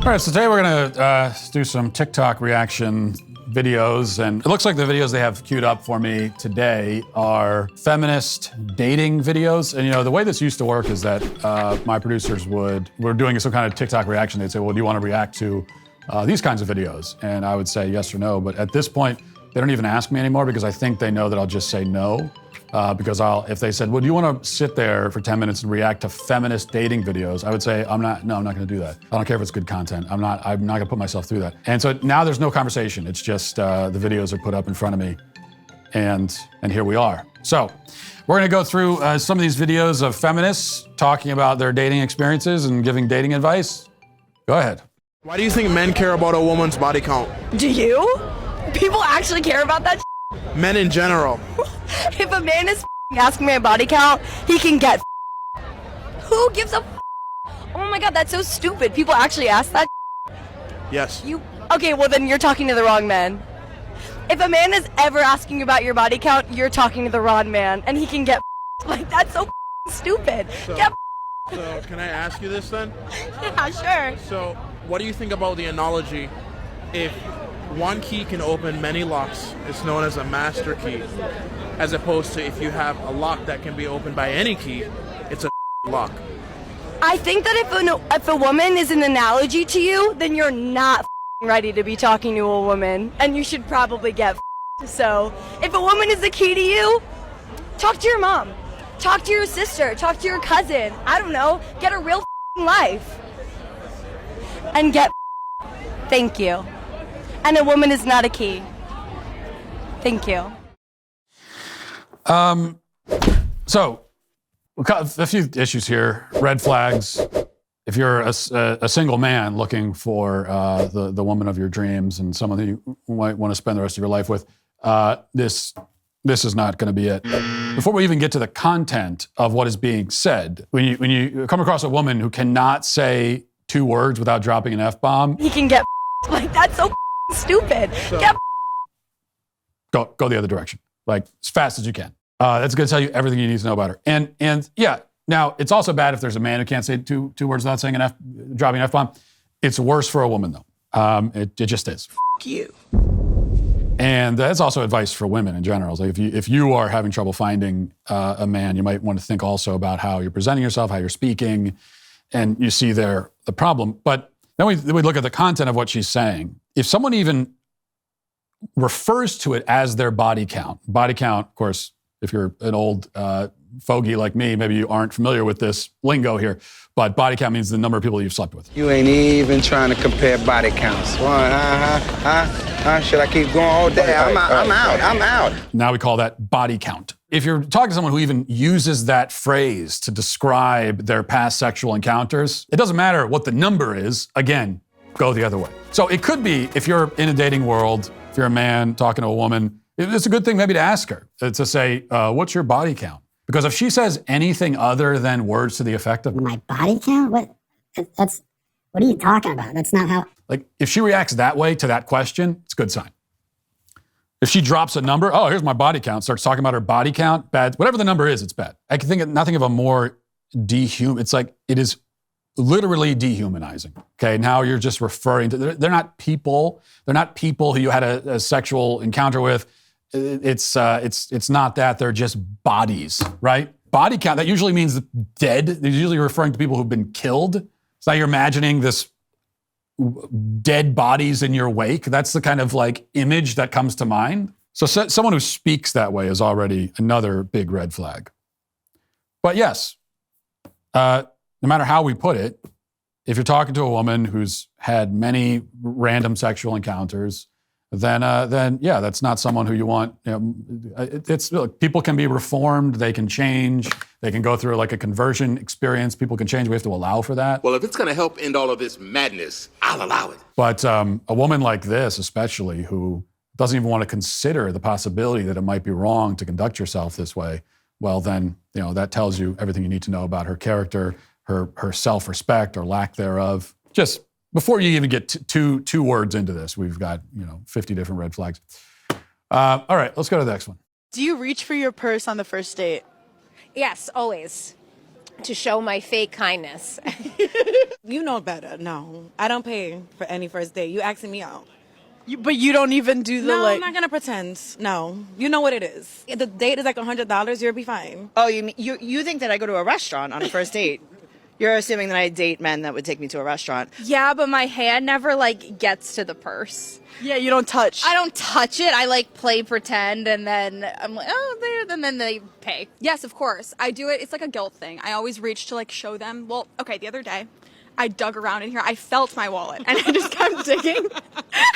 All right, so today we're gonna do some TikTok reaction videos, and it looks like the videos they have queued up for me today are feminist dating videos. And you know, the way this used to work is that my producers we're doing some kind of TikTok reaction. They'd say, well, do you want to react to these kinds of videos? And I would say yes or no. But at this point, they don't even ask me anymore because I think they know that I'll just say no. Because if they said, well, do you want to sit there for 10 minutes and react to feminist dating videos? I would say, I'm not going to do that. I don't care if it's good content. I'm not going to put myself through that. And so now there's no conversation. It's just the videos are put up in front of me, and here we are. So we're going to go through some of these videos of feminists talking about their dating experiences and giving dating advice. Go ahead. Why do you think men care about a woman's body count? Do you? People actually care about that? Men in general. If a man is asking my body count, he can get. Who gives a? Oh my god, that's so stupid. People actually ask that. Yes. Okay, well then you're talking to the wrong man. If a man is ever asking about your body count, you're talking to the wrong man, and he can get. Like, that's so stupid. So can I ask you this then? Yeah, sure. So what do you think about the analogy? If one key can open many locks, it's known as a master key, as opposed to if you have a lock that can be opened by any key, it's a lock. I think that if a woman is an analogy to you, then you're not ready to be talking to a woman, and you should probably get. So if a woman is the key to you, talk to your mom, talk to your sister, talk to your cousin. I don't know, get a real life and get. Thank you. And a woman is not a key. Thank you. So a few issues here. Red flags. If you're a single man looking for the woman of your dreams and someone that you might want to spend the rest of your life with, this is not going to be it. Before we even get to the content of what is being said, when you come across a woman who cannot say 2 words without dropping an F-bomb, he can get. Like, that's so stupid. So, go the other direction, like as fast as you can. That's going to tell you everything you need to know about her. And yeah, now it's also bad if there's a man who can't say two words without saying dropping an F-bomb. It's worse for a woman though. It just is. F you. And that's also advice for women in general. Like if you are having trouble finding a man, you might want to think also about how you're presenting yourself, how you're speaking, and you see there the problem. But then we look at the content of what she's saying. If someone even refers to it as their body count, of course, if you're an old fogey like me, maybe you aren't familiar with this lingo here, but body count means the number of people you've slept with. You ain't even trying to compare body counts. Should I keep going all day? I'm out. Now we call that body count. If you're talking to someone who even uses that phrase to describe their past sexual encounters, it doesn't matter what the number is. Again, go the other way. So it could be, if you're in a dating world, if you're a man talking to a woman, it's a good thing maybe to ask her, to say, what's your body count? Because if she says anything other than words to the effect of, my body count? What are you talking about? That's not how. Like, if she reacts that way to that question, it's a good sign. If she drops a number, oh, here's my body count, starts talking about her body count, bad. Whatever the number is, it's bad. I can think of nothing of a more it's like, it is literally dehumanizing. Okay, now you're just referring to, they're not people. They're not people who you had a sexual encounter with. It's not that, they're just bodies, right? Body count, that usually means dead. They're usually referring to people who've been killed. So now you're imagining this dead bodies in your wake. That's the kind of like image that comes to mind. So someone who speaks that way is already another big red flag. But yes, no matter how we put it, if you're talking to a woman who's had many random sexual encounters, then yeah, that's not someone who you want. Look, people can be reformed, they can change, they can go through like a conversion experience. People can change. We have to allow for that. Well, if it's going to help end all of this madness, I'll allow it. But a woman like this, especially, who doesn't even want to consider the possibility that it might be wrong to conduct yourself this way, well, then that tells you everything you need to know about her character, her self-respect or lack thereof. Just before you even get two words into this, we've got 50 different red flags. All right, let's go to the next one. Do you reach for your purse on the first date? Yes, always. to show my fake kindness. You know better. No, I don't pay for any first date. You asking me out. But you don't even do the No, like. I'm not gonna pretend. No, you know what it is. If the date is like $100, you'll be fine. Oh, you think that I go to a restaurant on a first date? You're assuming that I date men that would take me to a restaurant. Yeah, but my hand never like gets to the purse. Yeah, you don't touch. I don't touch it. I like play pretend, and then I'm like, oh, there, and then they pay. Yes, of course. I do it. It's like a guilt thing. I always reach to like show them. Well, okay, the other day, I dug around in here. I felt my wallet, and I just kept digging.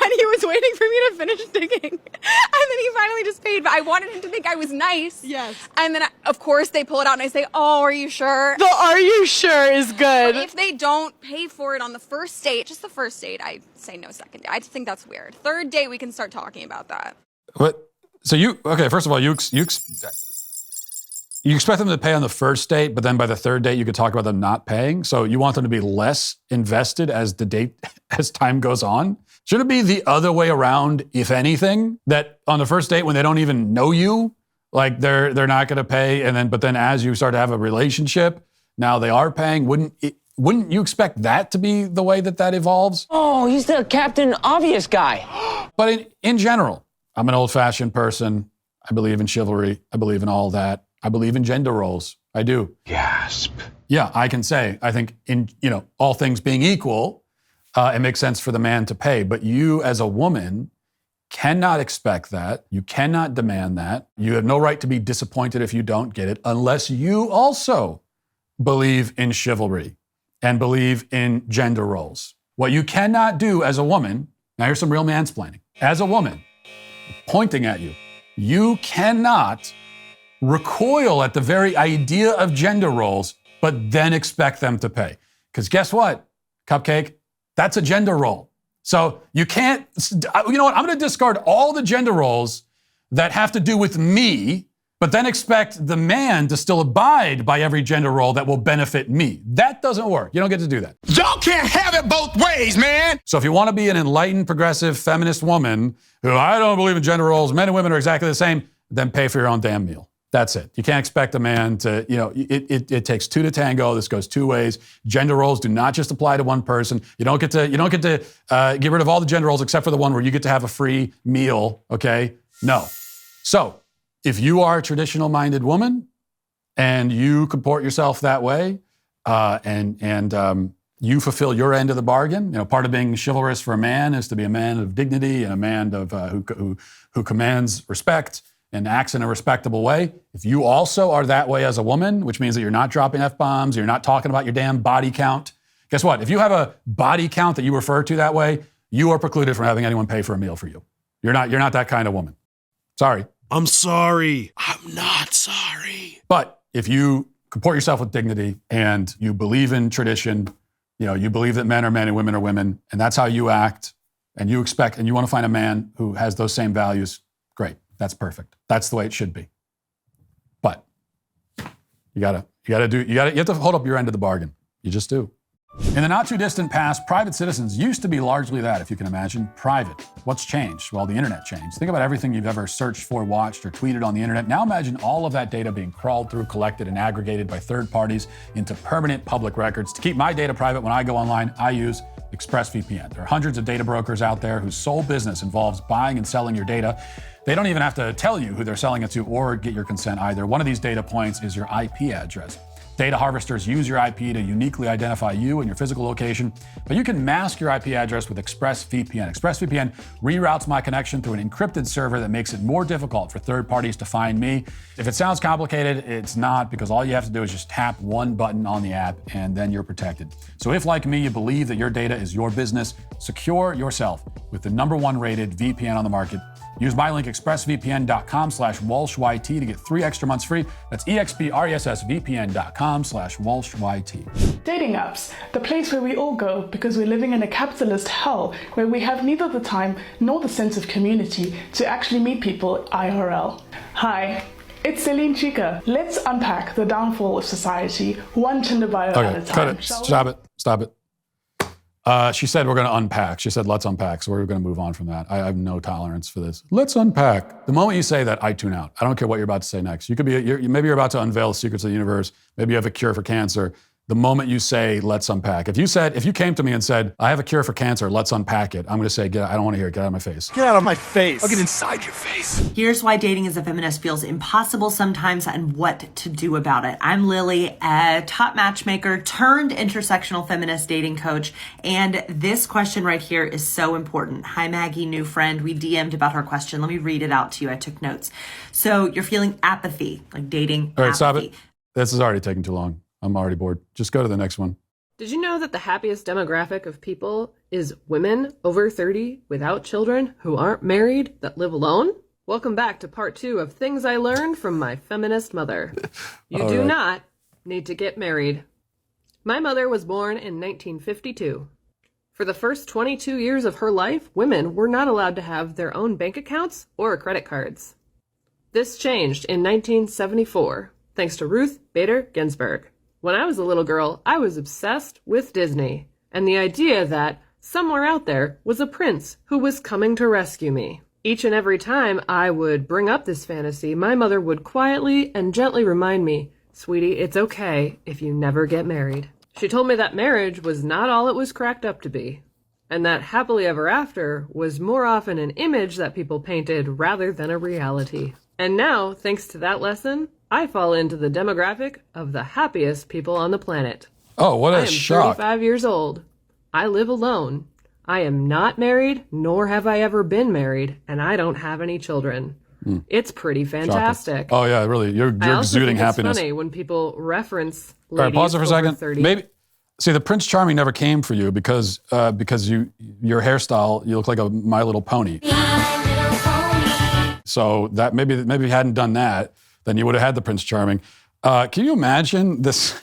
And he was waiting for me to finish digging. And then he finally just paid. But I wanted him to think I was nice. Yes. And then, of course, they pull it out, and I say, oh, are you sure? The "are you sure" is good. If they don't pay for it on the first date, just the first date, I say no second date. I just think that's weird. Third date, we can start talking about that. What? So first of all, you expect them to pay on the first date, but then by the third date, you could talk about them not paying. So you want them to be less invested as time goes on. Shouldn't it be the other way around, if anything, that on the first date when they don't even know you, like they're not going to pay, but then as you start to have a relationship, now they are paying? Wouldn't you expect that to be the way that evolves? Oh, he's the Captain Obvious guy. But in general, I'm an old-fashioned person. I believe in chivalry. I believe in all that. I believe in gender roles. I do. Gasp. Yeah, I can say, I think all things being equal, it makes sense for the man to pay. But you as a woman cannot expect that. You cannot demand that. You have no right to be disappointed if you don't get it unless you also believe in chivalry and believe in gender roles. What you cannot do as a woman, now here's some real mansplaining. As a woman, pointing at you, you cannot recoil at the very idea of gender roles, but then expect them to pay. Because guess what, Cupcake? That's a gender role. So you can't, you know what? I'm going to discard all the gender roles that have to do with me, but then expect the man to still abide by every gender role that will benefit me. That doesn't work. You don't get to do that. Y'all can't have it both ways, man. So if you want to be an enlightened, progressive, feminist woman who I don't believe in gender roles, men and women are exactly the same, then pay for your own damn meal. That's it. You can't expect a man to, it takes two to tango. This goes two ways. Gender roles do not just apply to one person. You don't get to get rid of all the gender roles except for the one where you get to have a free meal, okay? No. So if you are a traditional-minded woman and you comport yourself that way, and you fulfill your end of the bargain, part of being chivalrous for a man is to be a man of dignity and a man of who commands respect and acts in a respectable way. If you also are that way as a woman, which means that you're not dropping F-bombs, you're not talking about your damn body count, guess what? If you have a body count that you refer to that way, you are precluded from having anyone pay for a meal for you. You're not that kind of woman. Sorry. I'm sorry. I'm not sorry. But if you comport yourself with dignity and you believe in tradition, you believe that men are men and women are women, and that's how you act, and you expect, and you want to find a man who has those same values, great. That's perfect. That's the way it should be. But you have to hold up your end of the bargain. You just do. In the not too distant past, private citizens used to be largely that, if you can imagine, private. What's changed? Well, the internet changed. Think about everything you've ever searched for, watched, or tweeted on the internet. Now imagine all of that data being crawled through, collected, and aggregated by third parties into permanent public records. To keep my data private when I go online, I use ExpressVPN. There are hundreds of data brokers out there whose sole business involves buying and selling your data. They don't even have to tell you who they're selling it to or get your consent either. One of these data points is your IP address. Data harvesters use your IP to uniquely identify you and your physical location, but you can mask your IP address with ExpressVPN. ExpressVPN reroutes my connection through an encrypted server that makes it more difficult for third parties to find me. If it sounds complicated, it's not, because all you have to do is just tap one button on the app and then you're protected. So if, like me, you believe that your data is your business, secure yourself with the #1 rated VPN on the market. Use my link, expressvpn.com/WalshYT to get 3 extra months free. That's expressvpn.com/WalshYT. Dating apps, the place where we all go because we're living in a capitalist hell where we have neither the time nor the sense of community to actually meet people IRL. Hi, it's Celine Chica. Let's unpack the downfall of society, one Tinder bio at a time. Cut it. Stop it. She said we're going to unpack. She said, let's unpack. So we're going to move on from that. I have no tolerance for this. Let's unpack. The moment you say that, I tune out. I don't care what you're about to say next. You could be, maybe you're about to unveil the secrets of the universe. Maybe you have a cure for cancer. The moment you say, let's unpack. If you came to me and said, I have a cure for cancer, let's unpack it, I'm going to say, I don't want to hear it. Get out of my face. Get out of my face. I'll get inside your face. Here's why dating as a feminist feels impossible sometimes and what to do about it. I'm Lily, a top matchmaker turned intersectional feminist dating coach. And this question right here is so important. Hi, Maggie, new friend. We DM'd about her question. Let me read it out to you. I took notes. So you're feeling apathy, like dating All right, apathy. stop it. This is already taking too long. I'm already bored. Just go to the next one. Did you know that the happiest demographic of people is women over 30 without children who aren't married that live alone? Welcome back to part 2 of things I learned from my feminist mother. You do not need to get married. My mother was born in 1952. For the first 22 years of her life, women were not allowed to have their own bank accounts or credit cards. This changed in 1974, thanks to Ruth Bader Ginsburg. When I was a little girl, I was obsessed with Disney and the idea that somewhere out there was a prince who was coming to rescue me. Each and every time I would bring up this fantasy, my mother would quietly and gently remind me, "Sweetie, it's okay if you never get married." She told me that marriage was not all it was cracked up to be, and that happily ever after was more often an image that people painted rather than a reality. And now, thanks to that lesson, I fall into the demographic of the happiest people on the planet. Oh, what a shock. I am 35 years old. I live alone. I am not married, nor have I ever been married, and I don't have any children. It's pretty fantastic. Shocking. Oh, yeah, really. You're exuding happiness. It's funny when people reference All right, pause it for a second. 30. Maybe, see, the Prince Charming never came for you because your hairstyle, you look like a My Little Pony. So that maybe if you hadn't done that, then you would have had the Prince Charming. Can you imagine this?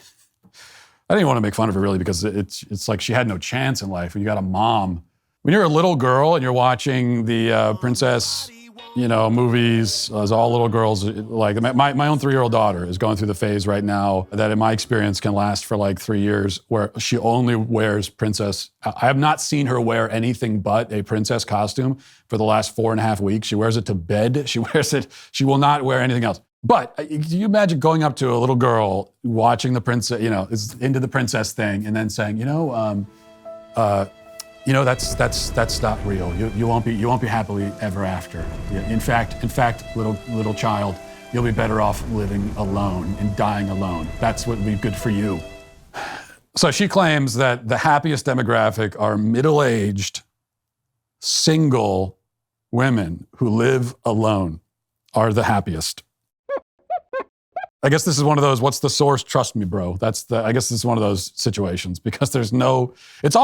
I didn't want to make fun of her really because it's like she had no chance in life. When you got a mom, when you're a little girl and you're watching the princess, movies, as all little girls, like my own 3-year-old daughter is going through the phase right now that in my experience can last for like 3 years where she only wears princess. I have not seen her wear anything but a princess costume for the last 4.5 weeks. She wears it to bed. She will not wear anything else. But can you imagine going up to a little girl, watching the princess, is into the princess thing, and then saying, that's not real. You won't be happily ever after. In fact, little child, you'll be better off living alone and dying alone. That's what would be good for you. So she claims that the happiest demographic are middle-aged, single women who live alone are the happiest. I guess this is one of those, what's the source? Trust me, bro. I guess this is one of those situations because it's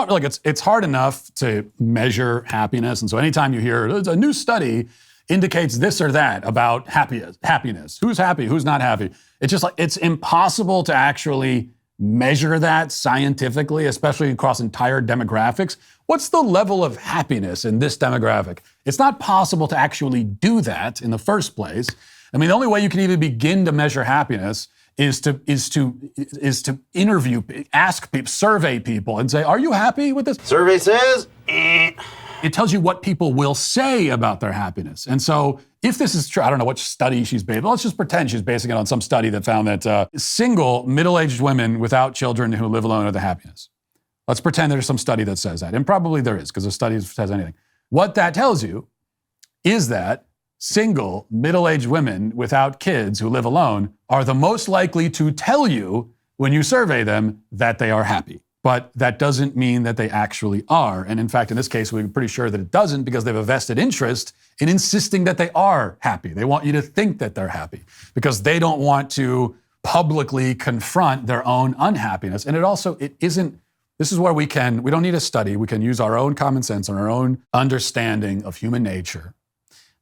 hard enough to measure happiness. And so anytime you hear a new study indicates this or that about happiness, who's happy, who's not happy, it's just like, it's impossible to actually measure that scientifically, especially across entire demographics. What's the level of happiness in this demographic? It's not possible to actually do that in the first place. I mean, the only way you can even begin to measure happiness is to interview, ask people, survey people, and say, "Are you happy with this?" Survey says, It tells you what people will say about their happiness. And so, if this is true, I don't know what study she's based. Let's just pretend she's basing it on some study that found that single, middle-aged women without children who live alone are the happiest. Let's pretend there's some study that says that, and probably there is, because the study says anything. What that tells you is that single, middle-aged women without kids who live alone are the most likely to tell you when you survey them that they are happy. But that doesn't mean that they actually are. And in fact, in this case, we're pretty sure that it doesn't because they have a vested interest in insisting that they are happy. They want you to think that they're happy because they don't want to publicly confront their own unhappiness. And it isn't, this is where we don't need a study. We can use our own common sense and our own understanding of human nature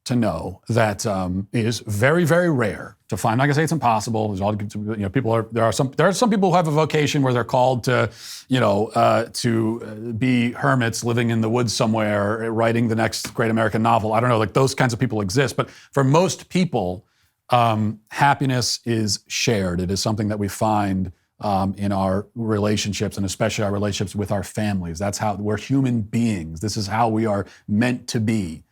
to know that it is very, very rare to find. I'm not gonna say it's impossible. There's all there are some people who have a vocation where they're called to be hermits living in the woods somewhere, writing the next great American novel. I don't know, like those kinds of people exist. But for most people, happiness is shared. It is something that we find in our relationships, and especially our relationships with our families. That's how we're human beings. This is how we are meant to be.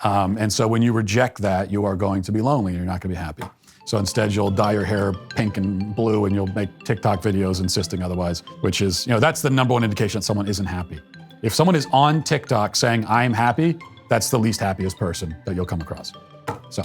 And so when you reject that, you are going to be lonely and you're not going to be happy. So instead, you'll dye your hair pink and blue and you'll make TikTok videos insisting otherwise, which is, that's the number one indication that someone isn't happy. If someone is on TikTok saying, I'm happy, that's the least happiest person that you'll come across. So.